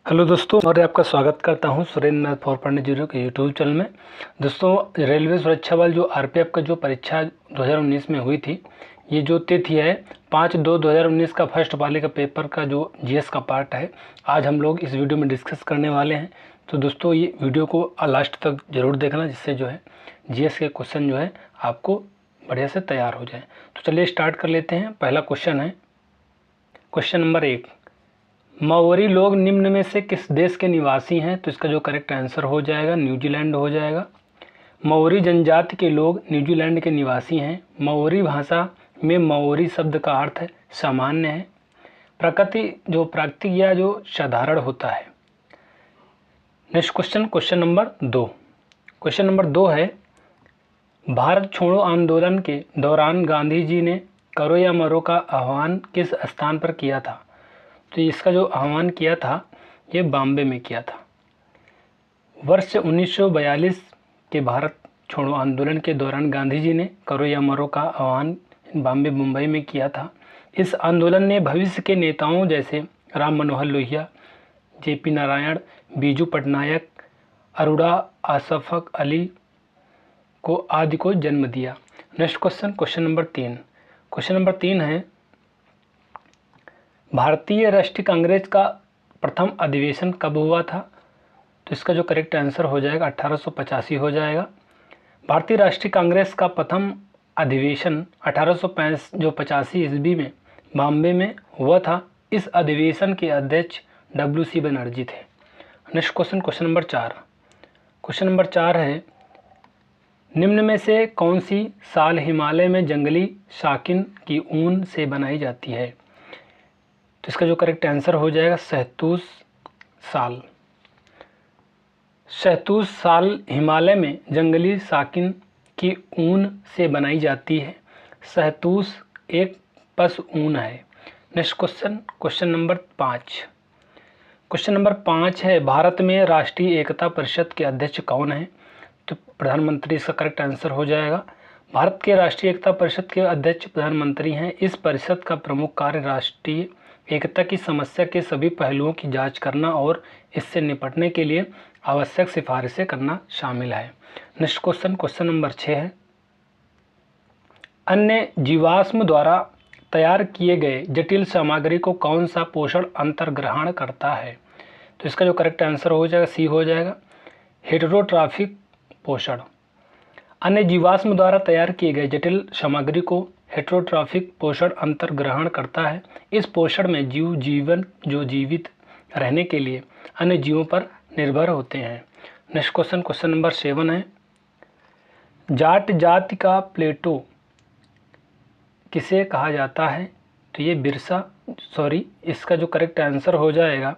Hello दोस्तों, और आपका स्वागत करता हूं सुरेंद्र मैथ 4.0 के यूट्यूब चैनल में। दोस्तों, रेलवे सुरक्षा बल जो आरपीएफ का जो परीक्षा 2019 में हुई थी, ये जो तिथि है 5/2/2019 का फर्स्ट वाले का पेपर का जो जीएस का पार्ट है, आज हम लोग इस वीडियो में डिस्कस करने वाले हैं। तो दोस्तों, ये वीडियो को लास्ट तक ज़रूर देखना, जिससे जो है जीएस के क्वेश्चन जो है आपको बढ़िया से तैयार हो जाए। तो चलिए स्टार्ट कर लेते हैं। पहला क्वेश्चन है, क्वेश्चन नंबर 1, माओरी लोग निम्न में से किस देश के निवासी हैं? तो इसका जो करेक्ट आंसर हो जाएगा न्यूजीलैंड हो जाएगा। माओरी जनजाति के लोग न्यूजीलैंड के निवासी हैं। माओरी भाषा में माओरी शब्द का अर्थ सामान्य है। प्रकृति जो प्राकृतिक या जो साधारण होता है। Next question, question number 2। Question number 2 है, भारत छोड़ो आंदोलन के दौरान गांधी जी ने करो या मरो का आह्वान किस स्थान पर किया था? तो इसका जो आह्वान किया था ये बॉम्बे में किया था। वर्ष 1942 के भारत छोड़ो आंदोलन के दौरान गांधी जी ने करो या मरो का आह्वान बॉम्बे मुंबई में किया था। इस आंदोलन ने भविष्य के नेताओं जैसे राम मनोहर लोहिया, जेपी नारायण, बीजू पटनायक, अरोड़ा अशफाक अली को आदि को जन्म दिया। Next question, question number 3। Question number 3 है, भारतीय राष्ट्रीय कांग्रेस का प्रथम अधिवेशन कब हुआ था? तो इसका जो करेक्ट आंसर हो जाएगा 1885 हो जाएगा। भारतीय राष्ट्रीय कांग्रेस का प्रथम अधिवेशन 1885 ईस्वी में बॉम्बे में हुआ था। इस अधिवेशन के अध्यक्ष WC बनर्जी थे। Next question, question number 4। Question number 4 है, निम्न में से कौन सी साल हिमालय में जंगली शाकिन की ऊन से बनाई जाती है? तो इसका जो करेक्ट आंसर हो जाएगा शहतूश साल। शहतूश साल हिमालय में जंगली शाकिन की ऊन से बनाई जाती है। शहतूश एक पशु ऊन है। Next question, question number 5। Question number 5 है, भारत में राष्ट्रीय एकता परिषद के अध्यक्ष कौन है? तो प्रधानमंत्री इसका करेक्ट आंसर हो जाएगा। भारत के राष्ट्रीय एकता परिषद के अध्यक्ष प्रधानमंत्री हैं। इस परिषद का प्रमुख कार्य राष्ट्रीय एकता की समस्या के सभी पहलुओं की जांच करना और इससे निपटने के लिए आवश्यक सिफारिशें करना शामिल है। नेक्स्ट क्वेश्चन, क्वेश्चन नंबर 6 है, अन्य जीवाश्म द्वारा तैयार किए गए जटिल सामग्री को कौन सा पोषण अंतर ग्रहण करता है? तो इसका जो करेक्ट आंसर हो जाएगा सी हो जाएगा, हेटेरोट्रॉफिक पोषण। अन्य जीवाश्म द्वारा तैयार किए गए जटिल सामग्री को हेटेरोट्रॉफिक पोषण अंतर ग्रहण करता है। इस पोषण में जीव जीवन जो जीवित रहने के लिए अन्य जीवों पर निर्भर होते हैं। नेक्स्ट क्वेश्चन, क्वेश्चन नंबर 7 है, जाट जाति का प्लेटो किसे कहा जाता है? तो ये इसका जो करेक्ट आंसर हो जाएगा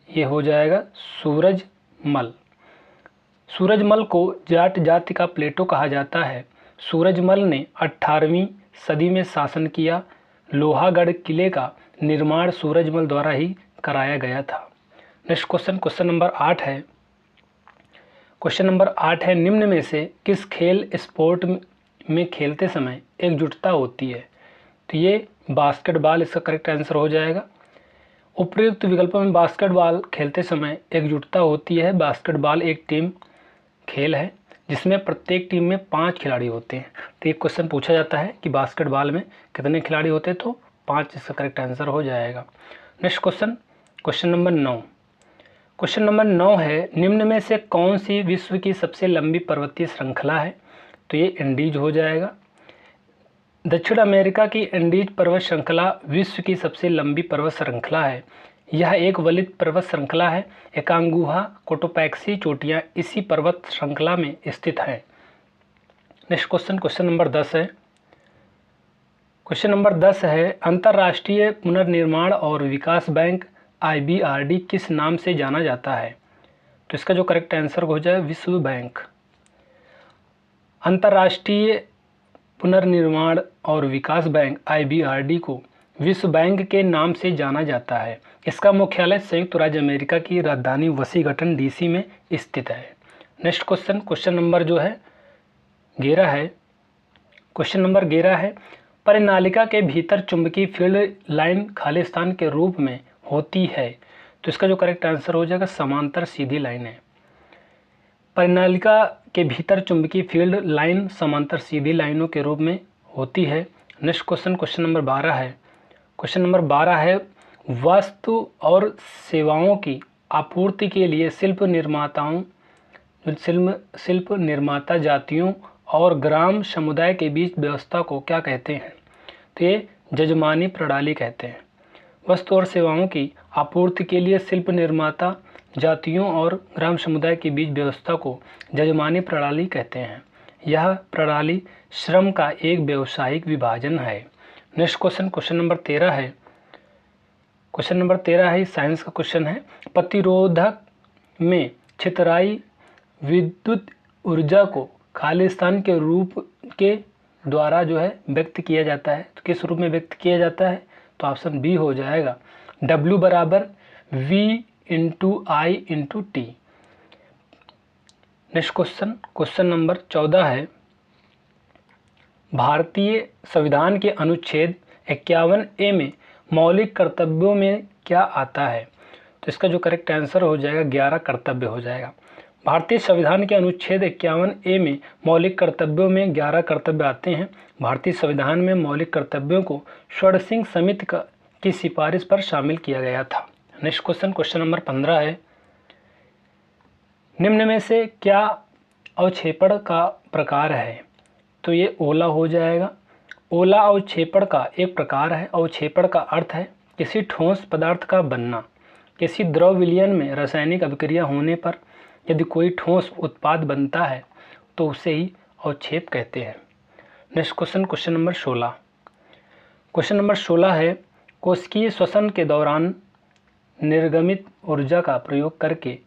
ये हो जाएगा सूरजमल। सूरजमल को जाट जाति का प्लेटो कहा जाता है। सूरजमल ने 18वीं सदी में शासन किया। लोहागढ़ किले का निर्माण सूरजमल द्वारा ही कराया गया था। नेक्स्ट क्वेश्चन, क्वेश्चन नंबर 8 है। क्वेश्चन नंबर 8 है, निम्न में से किस खेल स्पोर्ट में खेलते समय एकजुटता होती है? तो ये बास्केटबॉल इसका करेक्ट आंसर हो जाएगा। उपयुक्त विकल्पों में बास्केटबॉल खेलते समय एकजुटता होती है। बास्केटबॉल एक टीम खेल है जिसमें प्रत्येक टीम में 5 खिलाड़ी होते हैं। तो एक क्वेश्चन पूछा जाता है कि बास्केटबॉल में कितने खिलाड़ी होते हैं? तो 5 इसका करेक्ट आंसर हो जाएगा। Next question, question number 9। Question number 9 है, निम्न में से कौन सी विश्व की सबसे लंबी पर्वतीय श्रृंखला है? तो ये एंडीज हो जाएगा। दक्षिण अमेरिका की एंडीज पर्वत श्रृंखला विश्व की सबसे लंबी पर्वत श्रृंखला है। यह एक वलित पर्वत श्रृंखला है। एकांगुहा, कोटोपैक्सी चोटियाँ इसी पर्वत श्रृंखला में स्थित हैं। नेक्स्ट क्वेश्चन, क्वेश्चन नंबर 10 है। क्वेश्चन नंबर 10 है, अंतर्राष्ट्रीय पुनर्निर्माण और विकास बैंक IBRD किस नाम से जाना जाता है? तो इसका जो करेक्ट आंसर हो जाए विश्व बैंक। अंतर्राष्ट्रीय पुनर्निर्माण और विकास बैंक IBRD को विश्व बैंक के नाम से जाना जाता है। इसका मुख्यालय संयुक्त राज्य अमेरिका की राजधानी वाशिंगटन DC में स्थित है। नेक्स्ट क्वेश्चन, क्वेश्चन नंबर जो है 11 है। क्वेश्चन नंबर 11 है, परिनालिका के भीतर चुंबकीय फील्ड लाइन खालिस्तान के रूप में होती है तो इसका जो करेक्ट आंसर हो जाएगा समांतर सीधी लाइनें। परिनालिका के भीतर चुंबकीय फील्ड लाइन समांतर सीधी लाइनों के रूप में होती है। नेक्स्ट क्वेश्चन, क्वेश्चन नंबर 12 है। क्वेश्चन नंबर 12 है, वस्तु और सेवाओं की आपूर्ति के लिए शिल्प निर्माता जातियों और ग्राम समुदाय के बीच व्यवस्था को क्या कहते हैं? तो ये जजमानी प्रणाली कहते हैं। वस्तु और सेवाओं की आपूर्ति के लिए शिल्प निर्माता जातियों और ग्राम समुदाय के बीच व्यवस्था को जजमानी प्रणाली कहते हैं। यह प्रणाली श्रम का एक व्यावसायिक विभाजन है। नेक्स्ट क्वेश्चन, क्वेश्चन नंबर 13 है। क्वेश्चन नंबर 13 है, साइंस का क्वेश्चन है। प्रतिरोधक में छितराई विद्युत ऊर्जा को खालिस्तान के रूप के द्वारा जो है व्यक्त किया जाता है। तो किस रूप में व्यक्त किया जाता है? तो ऑप्शन बी हो जाएगा, W बराबर V × I × T। Next question, question number 14 है। भारतीय संविधान के अनुच्छेद 51A में मौलिक कर्तव्यों में क्या आता है? तो इसका जो करेक्ट आंसर हो जाएगा 11 कर्तव्य हो जाएगा। भारतीय संविधान के अनुच्छेद 51A में मौलिक कर्तव्यों में 11 कर्तव्य आते हैं। भारतीय संविधान में मौलिक कर्तव्यों को स्वर्ण सिंह समिति की सिफारिश पर शामिल किया गया था। नेक्स्ट क्वेश्चन, क्वेश्चन नंबर 15 है। निम्न में से क्या अवक्षेपण का प्रकार है? तो ये ओला हो जाएगा। ओला अवक्षेपण का एक प्रकार है। अवक्षेपण का अर्थ है किसी ठोस पदार्थ का बनना। किसी द्रव विलयन में रासायनिक अभिक्रिया होने पर यदि कोई ठोस उत्पाद बनता है तो उसे ही अवक्षेप कहते हैं। Next question, question number 16। Question number 16 है, कोशिकीय श्वसन के दौरान निर्गमित ऊर्जा का प्रयोग करके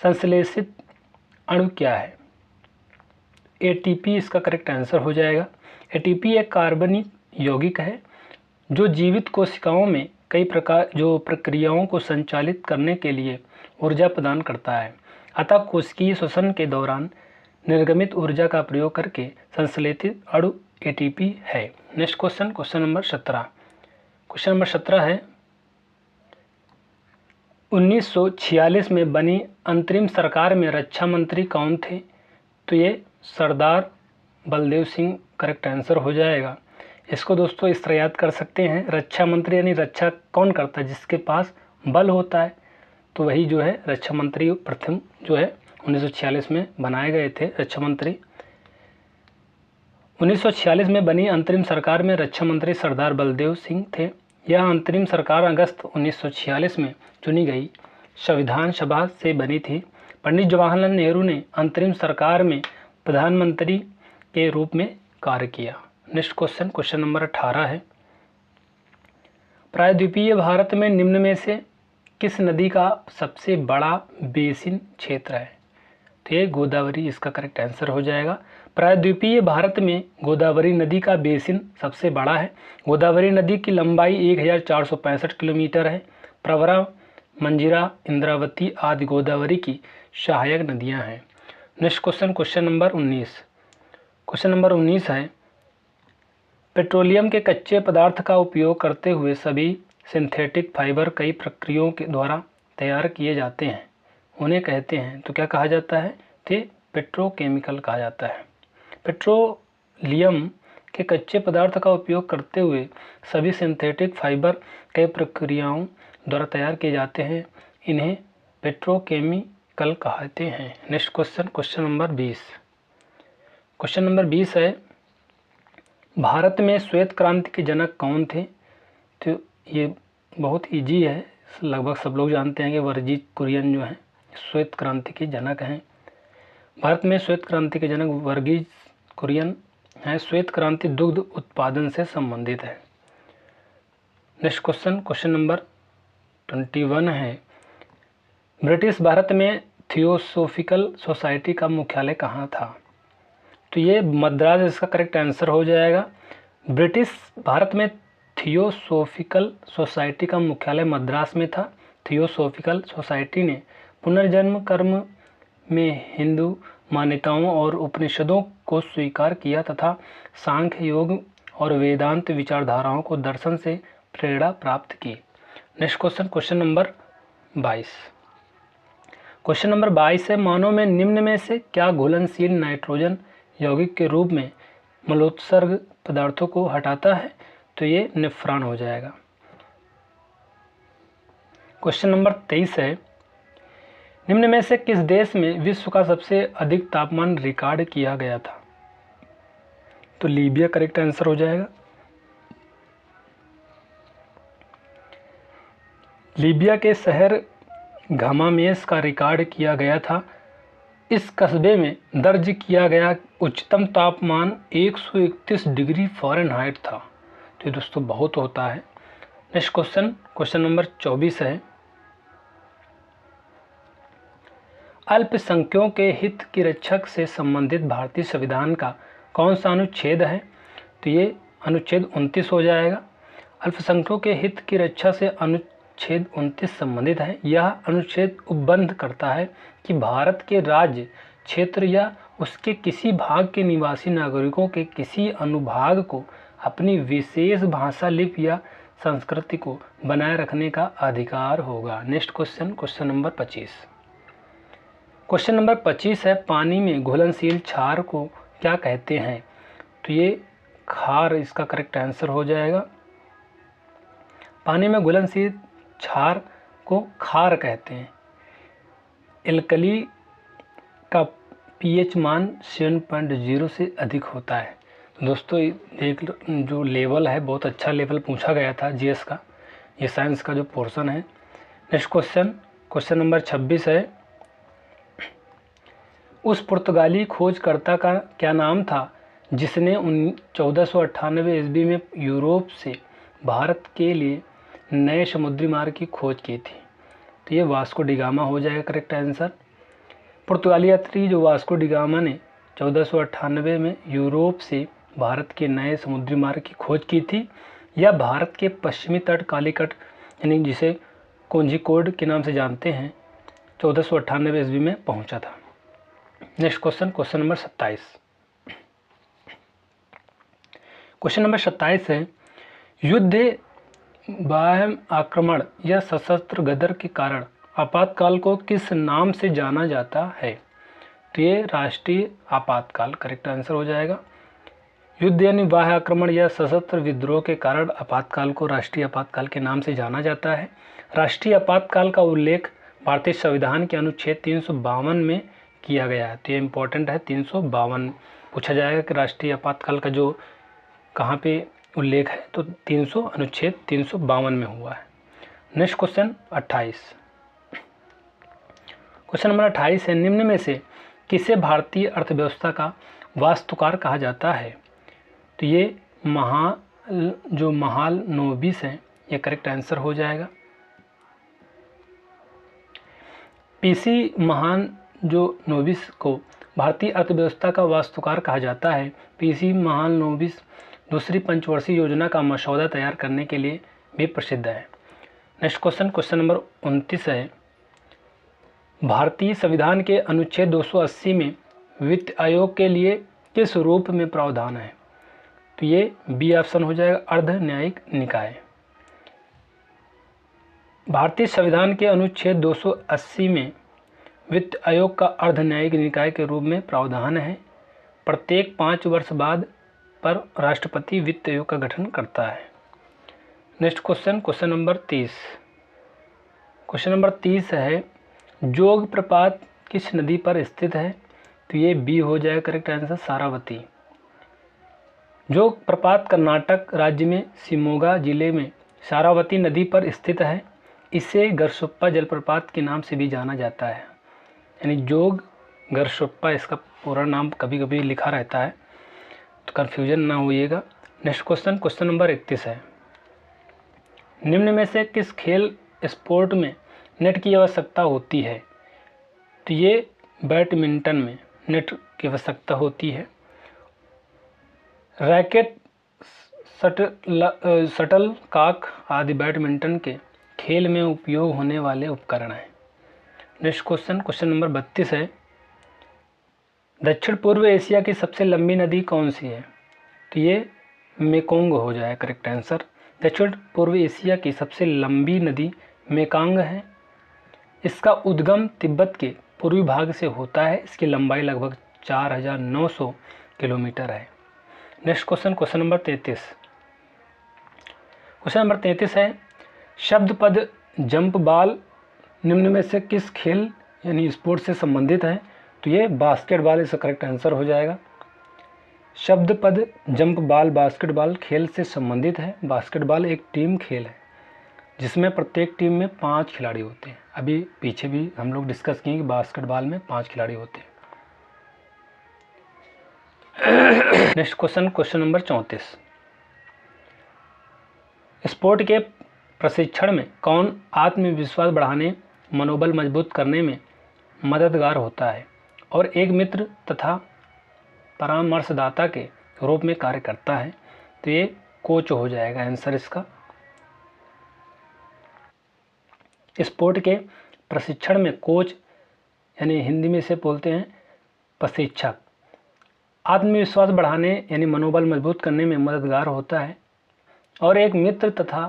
संश्लेषित अणु क्या है? ATP इसका करेक्ट आंसर हो जाएगा। ATP एक कार्बनिक यौगिक है जो जीवित कोशिकाओं में कई प्रक्रियाओं को संचालित करने के लिए ऊर्जा प्रदान करता है। अतः कोशिकीय श्वसन के दौरान निर्गमित ऊर्जा का प्रयोग करके संश्लेषित अणु ATP है। Next question, question number 17। Question number 17 है, 1946 में बनी अंतरिम सरकार में रक्षा मंत्री कौन थे? तो ये सरदार बलदेव सिंह करेक्ट आंसर हो जाएगा। इसको दोस्तों इस तरह याद कर सकते हैं, रक्षा मंत्री यानी रक्षा कौन करता है? जिसके पास बल होता है, तो वही जो है रक्षा मंत्री प्रथम जो है 1946 में बनाए गए थे रक्षा मंत्री। 1946 में बनी अंतरिम सरकार में रक्षा मंत्री सरदार बलदेव सिंह थे। यह अंतरिम सरकार अगस्त 1946 में चुनी गई संविधान सभा से बनी थी। पंडित जवाहरलाल नेहरू ने अंतरिम सरकार में प्रधानमंत्री के रूप में कार्य किया। नेक्स्ट क्वेश्चन, क्वेश्चन नंबर 18 है। प्रायद्वीपीय भारत में निम्न में से किस नदी का सबसे बड़ा बेसिन क्षेत्र है? तो ये गोदावरी इसका करेक्ट आंसर हो जाएगा। प्रायद्वीपीय भारत में गोदावरी नदी का बेसिन सबसे बड़ा है। गोदावरी नदी की लंबाई 1465 किलोमीटर है। प्रवरा, मंजीरा, इंद्रावती आदि गोदावरी की सहायक नदियां हैं। Next question, question number 19। Question number 19 है, पेट्रोलियम के कच्चे पदार्थ का उपयोग करते हुए सभी सिंथेटिक फाइबर कई प्रक्रियाओं के द्वारा तैयार किए जाते हैं, उन्हें कहते हैं तो क्या कहा जाता है? तो पेट्रोकेमिकल कहा जाता है। पेट्रोलियम के कच्चे पदार्थ का उपयोग करते हुए सभी सिंथेटिक फाइबर कई प्रक्रियाओं द्वारा तैयार किए जाते हैं, इन्हें पेट्रोकेमिकल कहते हैं। Next question, question number 20। Question number 20 है, भारत में श्वेत क्रांति के जनक कौन थे? तो ये बहुत इजी है, लगभग सब लोग जानते हैं कि वर्गीज कुरियन जो हैं श्वेत क्रांति के जनक हैं। भारत में श्वेत क्रांति के जनक वर्गीज कुरियन हैं। श्वेत क्रांति दुग्ध उत्पादन से संबंधित है। नेक्स्ट क्वेश्चन, क्वेश्चन नंबर 21 है, ब्रिटिश भारत में थियोसोफिकल सोसाइटी का मुख्यालय कहाँ था? तो ये मद्रास इसका करेक्ट आंसर हो जाएगा। ब्रिटिश भारत में थियोसोफिकल सोसाइटी का मुख्यालय मद्रास में था। थियोसोफिकल सोसाइटी ने पुनर्जन्म कर्म में हिंदू मान्यताओं और उपनिषदों को स्वीकार किया तथा सांख्य, योग और वेदांत विचारधाराओं को दर्शन से प्रेरणा प्राप्त की। Next question, question number 22। Question number 22 है, मानव में निम्न में से क्या घुलनशील नाइट्रोजन यौगिक के रूप में मलोत्सर्ग पदार्थों को हटाता है? तो ये नेफ्रॉन हो जाएगा। क्वेश्चन नंबर 23 है, निम्न में से किस देश में विश्व का सबसे अधिक तापमान रिकॉर्ड किया गया था? तो लीबिया करेक्ट आंसर हो जाएगा। लीबिया के शहर घमामेस का रिकॉर्ड किया गया था। इस कस्बे में दर्ज किया गया उच्चतम तापमान 131 डिग्री फ़ारेनहाइट था। तो ये दोस्तों बहुत होता है। नेक्स्ट क्वेश्चन नंबर 24 है, अल्पसंख्यकों के हित की रक्षक से संबंधित भारतीय संविधान का कौन सा अनुच्छेद है? तो ये अनुच्छेद 29 हो जाएगा। अल्पसंख्यकों के हित की रक्षा से अनुच्छेद 29 संबंधित है। यह अनुच्छेद उपबंध करता है कि भारत के राज्य क्षेत्र या उसके किसी भाग के निवासी नागरिकों के किसी अनुभाग को अपनी विशेष भाषा, लिपि या संस्कृति को बनाए रखने का अधिकार होगा। Next question number 25। Question number 25 है, पानी में घुलनशील क्षार को क्या कहते हैं? तो ये खार इसका करेक्ट आंसर हो जाएगा। पानी में घुलनशील क्षार को खार कहते हैं। एल्कली का पीएच मान 7.0 से अधिक होता है। तो दोस्तों एक जो लेवल है बहुत अच्छा लेवल पूछा गया था जीएस का, ये साइंस का जो पोर्शन है। नेक्स्ट क्वेश्चन नंबर 26 है, उस पुर्तगाली खोजकर्ता का क्या नाम था जिसने 1498 ईस्वी में यूरोप से भारत के लिए नए समुद्री मार्ग की खोज की थी? तो ये वास्को डिगामा हो जाएगा करेक्ट आंसर। पुर्तगाली यात्री जो वास्को डिगामा ने 1498 में यूरोप से भारत के नए समुद्री मार्ग की खोज की थी, यह भारत के पश्चिमी तट कालीकट यानी जिसे कोझिकोड के नाम से जानते हैं 1498 ईस्वी में पहुंचा था। Next question number 27। Question number 27 है, युद्ध, बाह्य आक्रमण या सशस्त्र गदर के कारण आपातकाल को किस नाम से जाना जाता है? तो ये राष्ट्रीय आपातकाल करेक्ट आंसर हो जाएगा। युद्ध यानी बाह्य आक्रमण या सशस्त्र विद्रोह के कारण आपातकाल को राष्ट्रीय आपातकाल के नाम से जाना जाता है। राष्ट्रीय आपातकाल का उल्लेख भारतीय संविधान के अनुच्छेद 352 में किया गया है। तो ये इम्पोर्टेंट है, 352 पूछा जाएगा कि राष्ट्रीय आपातकाल का जो कहाँ पे उल्लेख है, तो अनुच्छेद 352 में हुआ है। Next question 28। क्वेश्चन नंबर 28 है, निम्न में से किसे भारतीय अर्थव्यवस्था का वास्तुकार कहा जाता है? तो ये महालनोबिस हैं, ये करेक्ट आंसर हो जाएगा। पीसी महालनोबिस को भारतीय अर्थव्यवस्था का वास्तुकार कहा जाता है। पीसी महालनोबिस दूसरी पंचवर्षीय योजना का मसौदा तैयार करने के लिए भी प्रसिद्ध है। नेक्स्ट क्वेश्चन नंबर 29 है, भारतीय संविधान के अनुच्छेद 280 में वित्त आयोग के लिए किस रूप में प्रावधान है? तो ये बी ऑप्शन हो जाएगा, अर्ध न्यायिक निकाय। भारतीय संविधान के अनुच्छेद 280 में वित्त आयोग का अर्ध न्यायिक निकाय के रूप में प्रावधान है। प्रत्येक 5 वर्ष बाद पर राष्ट्रपति वित्त आयोग का गठन करता है। Next question number 30। Question number 30 है, जोग प्रपात किस नदी पर स्थित है? तो ये बी हो जाएगा करेक्ट आंसर, सारावती। जोग प्रपात कर्नाटक राज्य में शिमोगा जिले में सारावती नदी पर स्थित है। इसे गरसुप्पा जलप्रपात के नाम से भी जाना जाता है, यानी जोग गरसुप्पा इसका पूरा नाम कभी कभी लिखा रहता है, तो कन्फ्यूजन ना होइएगा। नेक्स्ट क्वेश्चन नंबर 31 है, निम्न में से किस खेल स्पोर्ट में नेट की आवश्यकता होती है? तो ये बैडमिंटन में नेट की आवश्यकता होती है। रैकेट, शटल कॉक आदि बैडमिंटन के खेल में उपयोग होने वाले उपकरण हैं। नेक्स्ट क्वेश्चन नंबर 32 है, दक्षिण पूर्व एशिया की सबसे लंबी नदी कौन सी है? तो ये मेकोंग हो जाए करेक्ट आंसर। दक्षिण पूर्व एशिया की सबसे लंबी नदी मेकांग है। इसका उद्गम तिब्बत के पूर्वी भाग से होता है। इसकी लंबाई लगभग 4900 किलोमीटर है। Next question, question number 33। Question number 33 है, शब्द पद जंप बॉल निम्न में से किस खेल यानी स्पोर्ट्स से संबंधित है? तो ये बास्केटबॉल इसका करेक्ट आंसर हो जाएगा। शब्द पद जंप बॉल बास्केटबॉल खेल से संबंधित है। बास्केटबॉल एक टीम खेल है जिसमें प्रत्येक टीम में 5 खिलाड़ी होते हैं। अभी पीछे भी हम लोग डिस्कस किए कि बास्केटबॉल में 5 खिलाड़ी होते हैं। Next question, question number 34। Sport के प्रशिक्षण में कौन आत्मविश्वास बढ़ाने, मनोबल मजबूत करने में मददगार होता है और एक मित्र तथा परामर्शदाता के रूप में कार्य करता है? तो ये कोच हो जाएगा आंसर इसका। स्पोर्ट के प्रशिक्षण में कोच यानी हिंदी में से बोलते हैं प्रशिक्षक, आत्मविश्वास बढ़ाने यानी मनोबल मजबूत करने में मददगार होता है और एक मित्र तथा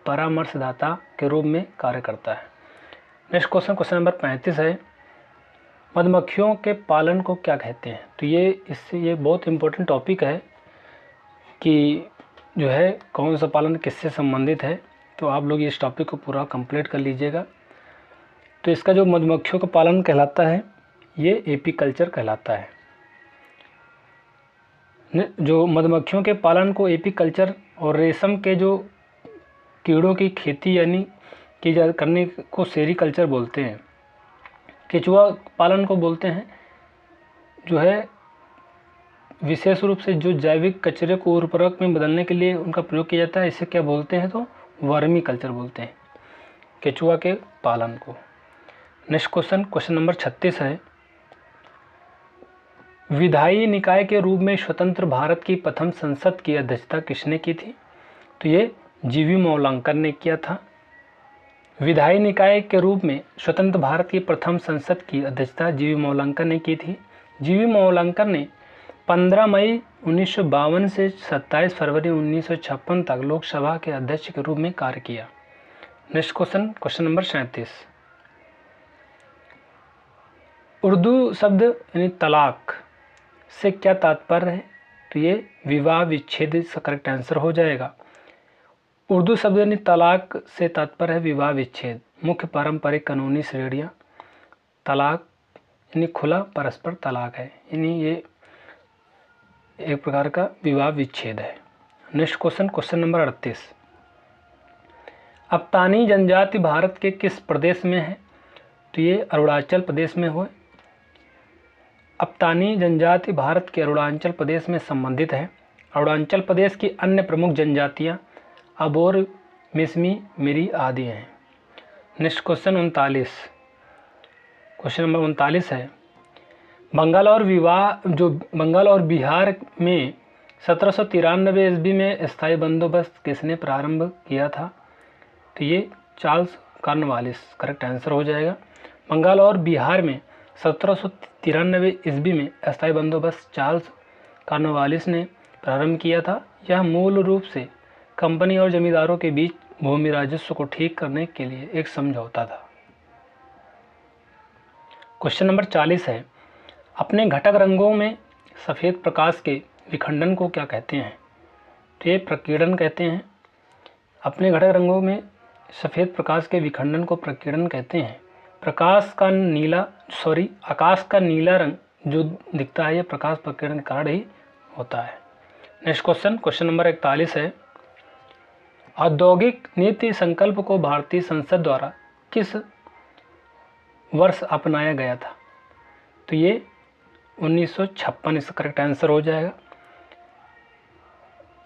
परामर्शदाता के रूप में कार्य करता है। नेक्स्ट क्वेश्चन, क्वेश्चन नंबर 35 है, मधुमक्खियों के पालन को क्या कहते हैं? तो ये बहुत इम्पोर्टेंट टॉपिक है कि जो है कौन सा पालन किससे संबंधित है। तो आप लोग इस टॉपिक को पूरा कंप्लीट कर लीजिएगा। तो इसका जो मधुमक्खियों का पालन कहलाता है ये एपीकल्चर कहलाता है। जो मधुमक्खियों के पालन को एपीकल्चर और रेशम के जो कीड़ों की खेती यानी करने को सेरीकल्चर बोलते हैं। केचुआ पालन को बोलते हैं जो है विशेष रूप से जो जैविक कचरे को उर्वरक में बदलने के लिए उनका प्रयोग किया जाता है, इसे क्या बोलते हैं? तो वर्मी कल्चर बोलते हैं केचुआ के पालन को। नेक्स्ट क्वेश्चन, क्वेश्चन नंबर 36 है, विधायी निकाय के रूप में स्वतंत्र भारत की प्रथम संसद की अध्यक्षता किसने की थी? तो ये जीवी मौलांकर ने किया था। विधायी निकाय के रूप में स्वतंत्र भारत की प्रथम संसद की अध्यक्षता जीवी मौलांकर ने की थी। जीवी मौलांकर ने 15 मई 1952 से 27 फरवरी 1956 तक लोकसभा के अध्यक्ष के रूप में कार्य किया। Next question, question number 37। Urdu शब्द यानी तलाक से क्या तात्पर्य है? तो ये विवाह विच्छेद इसका करेक्ट आंसर हो जाएगा। उर्दू शब्द यानी तलाक से तात्पर्य है विवाह विच्छेद। मुख्य पारंपरिक कानूनी श्रेणियाँ, तलाक यानी खुला परस्पर तलाक है, यानी ये एक प्रकार का विवाह विच्छेद है। Next question, question number 38। अफ्तानी जनजाति भारत के किस प्रदेश में है? तो ये अरुणाचल प्रदेश में हो। अफ्तानी जनजाति भारत के अरुणाचल प्रदेश में संबंधित है। अरुणाचल प्रदेश की अन्य प्रमुख जनजातियाँ अबोर, मिसमी, मिरी आदि हैं। Next question 39। क्वेश्चन नंबर 39 है, बंगाल और बिहार में 1793 ईस्वी में स्थायी बंदोबस्त किसने प्रारंभ किया था? तो ये चार्ल्स कॉर्नवालिस करेक्ट आंसर हो जाएगा। बंगाल और बिहार में 1793 ईस्वी में स्थायी बंदोबस्त चार्ल्स कॉर्नवालिस ने प्रारंभ किया था। यह मूल रूप से कंपनी और जमींदारों के बीच भूमि राजस्व को ठीक करने के लिए एक समझौता था। क्वेश्चन नंबर 40 है, अपने घटक रंगों में सफ़ेद प्रकाश के विखंडन को क्या कहते हैं? तो ये प्रकीर्णन कहते हैं। अपने घटक रंगों में सफ़ेद प्रकाश के विखंडन को प्रकीर्णन कहते हैं। आकाश का नीला रंग जो दिखता है ये प्रकाश प्रकीर्णन के कारण ही होता है। नेक्स्ट क्वेश्चन, क्वेश्चन नंबर 41 है, औद्योगिक नीति संकल्प को भारतीय संसद द्वारा किस वर्ष अपनाया गया था? तो ये 1956 इसका करेक्ट आंसर हो जाएगा।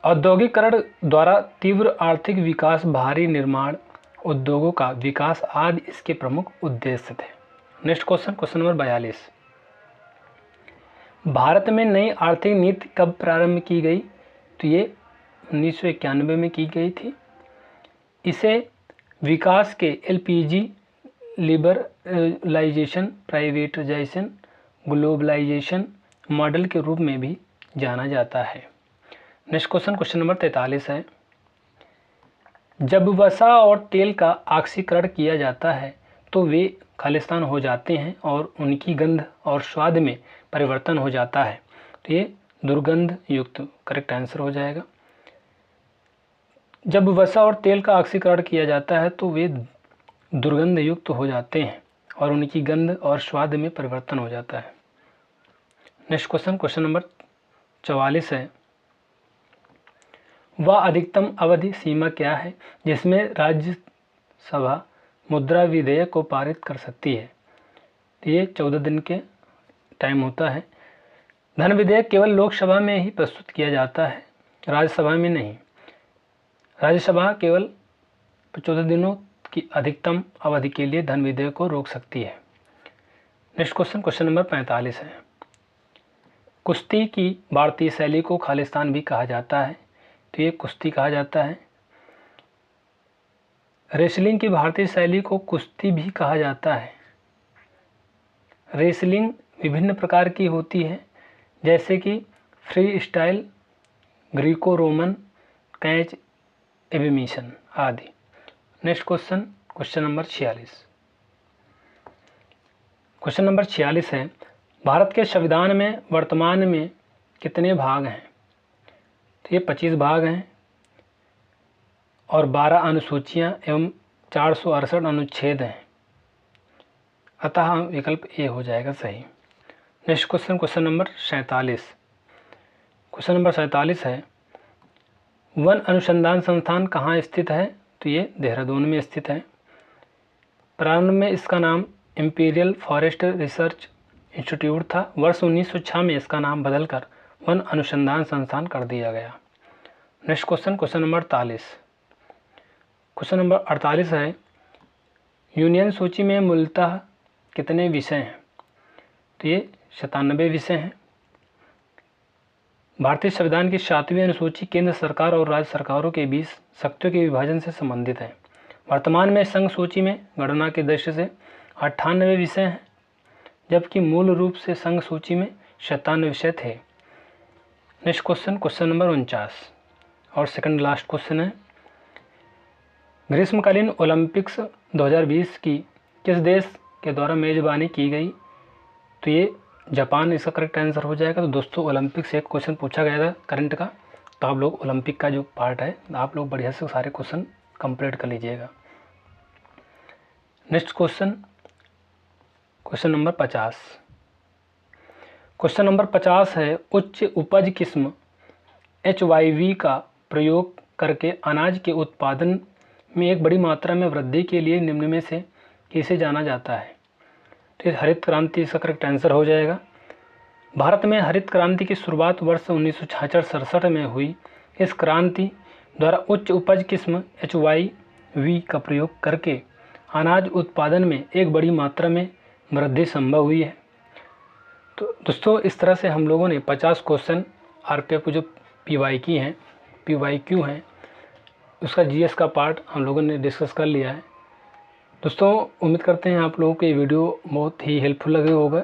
औद्योगिकरण द्वारा तीव्र आर्थिक विकास, भारी निर्माण उद्योगों का विकास आदि इसके प्रमुख उद्देश्य थे। Next question, question number 42। Bharat में नई आर्थिक नीति कब प्रारंभ की गई? तो ये 1991 में की गई थी। इसे विकास के LPG, liberalisation, privatisation, globalisation model के रूप में भी जाना जाता है। नेक्स्ट क्वेश्चन, क्वेश्चन नंबर 43 है, जब वसा और तेल का ऑक्सीकरण किया जाता है तो वे खालिस्तान हो जाते हैं और उनकी गंध और स्वाद में परिवर्तन हो जाता है। तो ये दुर्गंध युक्त करेक्ट आंसर हो जाएगा। जब वसा और तेल का ऑक्सीकरण किया जाता है तो वे दुर्गंध युक्त हो जाते हैं और उनकी गंध और स्वाद में परिवर्तन हो जाता है। नेक्स्ट क्वेश्चन नंबर 44 है, वह अधिकतम अवधि सीमा क्या है जिसमें राज्यसभा मुद्रा विधेयक को पारित कर सकती है? तो ये 14 दिन के टाइम होता है। धन विधेयक केवल लोकसभा में ही प्रस्तुत किया जाता है, राज्यसभा में नहीं। राज्यसभा केवल 14 दिनों की अधिकतम अवधि के लिए धन विधेयक को रोक सकती है। नेक्स्ट क्वेश्चन नंबर 45 है, कुश्ती की भारतीय शैली को खालिस्तान भी कहा जाता है। तो ये कुश्ती कहा जाता है। रेसलिंग की भारतीय शैली को कुश्ती भी कहा जाता है। रेसलिंग विभिन्न प्रकार की होती है, जैसे कि freestyle, Greco Roman, catch एबिमिशन आदि। Next question number 46। Question number 46 है, भारत के संविधान में वर्तमान में कितने भाग हैं? तो ये 25 भाग हैं और 12 अनुसूचियां एवं 468 अनुच्छेद हैं, अतः विकल्प ए हो जाएगा सही। Next question number 47। Question number 47 है, वन अनुसंधान संस्थान कहाँ स्थित है? तो ये देहरादून में स्थित है। प्रारंभ में इसका नाम इंपीरियल फॉरेस्ट रिसर्च इंस्टीट्यूट था। वर्ष 1906 में इसका नाम बदलकर वन अनुसंधान संस्थान कर दिया गया। Next question number 48। Question number 48 है, यूनियन सूची में मूलतः कितने विषय हैं? तो ये 97 विषय हैं। भारतीय संविधान की 7वीं अनुसूची केंद्र सरकार और राज्य सरकारों के बीच शक्तियों के विभाजन से संबंधित है। वर्तमान में संघ सूची में गणना के दृष्टि से 98 विषय हैं, जबकि मूल रूप से संघ सूची में 97 विषय थे। नेक्स्ट क्वेश्चन नंबर 49 और सेकंड लास्ट क्वेश्चन है, ग्रीष्मकालीन ओलंपिक्स 2020 की किस देश के द्वारा मेजबानी की गई? तो ये जापान इसका करेक्ट आंसर हो जाएगा। तो दोस्तों ओलंपिक से एक क्वेश्चन पूछा गया था करंट का, तो आप लोग ओलंपिक का जो पार्ट है आप लोग बढ़िया से सारे क्वेश्चन कंप्लीट कर लीजिएगा। Next question number 50। Question number 50 है, उच्च उपज किस्म HYV का प्रयोग करके अनाज के उत्पादन में एक बड़ी मात्रा में वृद्धि के लिए निम्न में से किसे जाना जाता है? तो हरित क्रांति इसका करेक्ट आंसर हो जाएगा। भारत में हरित क्रांति की शुरुआत वर्ष 1966-67 में हुई। इस क्रांति द्वारा उच्च उपज किस्म HYV का प्रयोग करके अनाज उत्पादन में एक बड़ी मात्रा में वृद्धि संभव हुई है। तो दोस्तों इस तरह से हम लोगों ने 50 क्वेश्चन RPF को जो PYQ हैं उसका GS का पार्ट हम लोगों ने डिस्कस कर लिया है। दोस्तों उम्मीद करते हैं आप लोगों को ये वीडियो बहुत ही हेल्पफुल लगे होगा।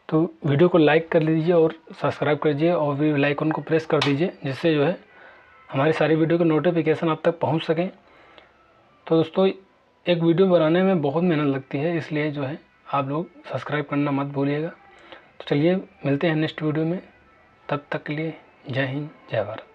तो वीडियो को लाइक कर लीजिए और सब्सक्राइब कर दीजिए और भी बेल आइकन को प्रेस कर दीजिए, जिससे जो है हमारी सारी वीडियो की नोटिफिकेशन आप तक पहुंच सकें। तो दोस्तों एक वीडियो बनाने में बहुत मेहनत लगती है, इसलिए जो है आप लोग सब्सक्राइब करना मत भूलिएगा। तो चलिए मिलते हैं नेक्स्ट वीडियो में, तब तक के लिए जय हिंद जय भारत।